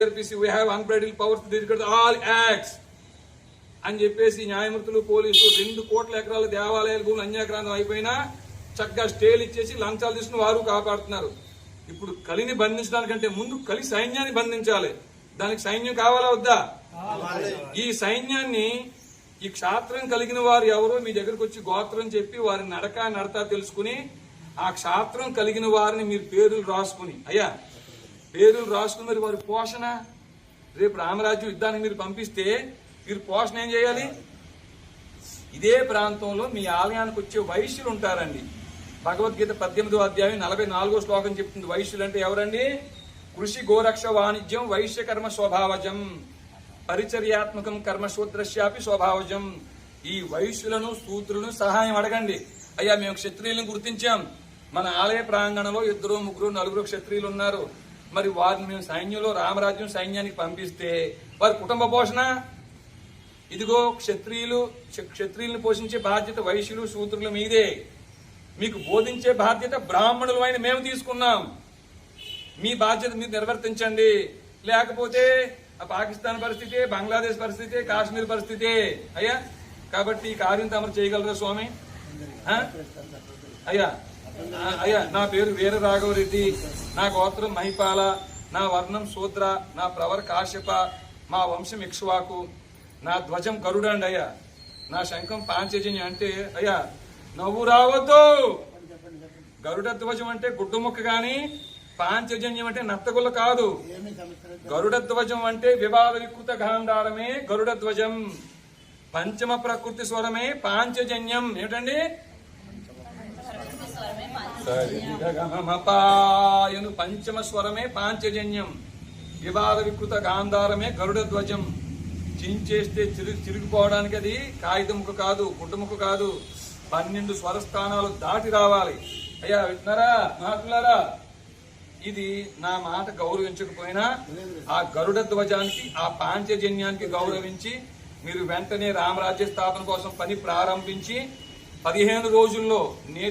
we have unbridled powers to execute all acts అని చెప్పేసి న్యాయమూర్తులు పోలీసులు 2 కోట్ల ఎకరాల దేవాలయాల భూములు అన్యాక్రాంతం అయిపోయినా చక్కగా స్టేలు ఇచ్చేసి లంచాలు తీసుకుని వారు కాపాడుతున్నారు. ఇప్పుడు కలిని బంధించడానికంటే ముందు కలి సైన్యాన్ని బంధించాలి. దానికి సైన్యం కావాలా వద్దా? ఈ సైన్యాన్ని ఈ క్షాత్రం కలిగిన వారు ఎవరో మీ దగ్గరకు వచ్చి గోత్రం చెప్పి వారి నడతా తెలుసుకుని ఆ క్షాత్రం కలిగిన వారిని మీరు పేర్లు రాసుకుని మరి వారి పోషణ రేపు రామరాజ్యం యుద్ధానికి మీరు పంపిస్తే మీరు పోషణ ఏం చేయాలి? ఇదే ప్రాంతంలో మీ ఆలయానికి వచ్చే వైశ్యులు ఉంటారండి. భగవద్గీత 18వ అధ్యాయం 44వ శ్లోకం చెప్తుంది. వైశ్యులు అంటే ఎవరండి? కృషి గోరక్ష వాణిజ్యం వైశ్య కర్మ స్వభావజం పరిచర్యాత్మకం కర్మ శూద్రశ్యాపి స్వభావజం. ఈ వైశ్యులను శూద్రులను సహాయం అడగండి. అయ్యా మేము క్షత్రియులను గుర్తించాం, మన ఆలయ ప్రాంగణంలో 2, 3, 4 క్షత్రియులు ఉన్నారు, మరి వారిని మేము సైన్యంలో రామరాజ్యం సైన్యానికి పంపిస్తే వారి కుటుంబ పోషణ ఇదిగో క్షత్రియులను పోషించే బాధ్యత వైశ్యులు శూద్రుల మీదే. మీకు బోధించే బాధ్యత బ్రాహ్మణులు అయిన మేము తీసుకున్నాం. మీ బాధ్యత మీరు నిర్వర్తించండి. లేకపోతే పాకిస్తాన్ పరిస్థితి, బంగ్లాదేశ్ పరిస్థితి, కాశ్మీర్ పరిస్థితి అయ్యా. కాబట్టి ఈ కార్యం తమరు చేయగలరా స్వామి? అయ్యా నా పేరు వీర రాఘవరెడ్డి, నా గోత్రం మహిపాల, నా వర్ణం శూద్ర, నా ప్రవర కాశ్యప, మా వంశం ఇక్ష్వాకు, నా ధ్వజం గరుడండి అయ్యా, నా శంఖం పాంచజన్యం. అంటే అయ్యా నవ్వు రావద్దు. గరుడ ధ్వజం అంటే గుడ్డు ముక్క గాని, పాంచజన్యం అంటే నత్తగుల్ల కాదు. గరుడ ధ్వజం అంటే వివాద వికృత గాంధారమే గరుడ ధ్వజం. పంచమ ప్రకృతి స్వరమే పాంచజన్యం. ఏమిటండి? పంచమ స్వరమే పాంచజన్యం. వివాద వికృత గాంధారమే గరుడ ధ్వజం. చించేస్తే చిరిగిపోవడానికి అది కాగితం ముక్క కాదు, గుడ్డ ముక్క కాదు. 12 స్వరస్థానాలు దాటి రావాలి. అయ్యా వింటున్నారా మహాత్ములారా? ఇది నా మాట గౌరవించకపోయినా ఆ గరుడ ధ్వజానికి, ఆ పాంచజన్యానికి గౌరవించి మీరు వెంటనే రామరాజ్య స్థాపన కోసం పని ప్రారంభించి 15 రోజుల్లో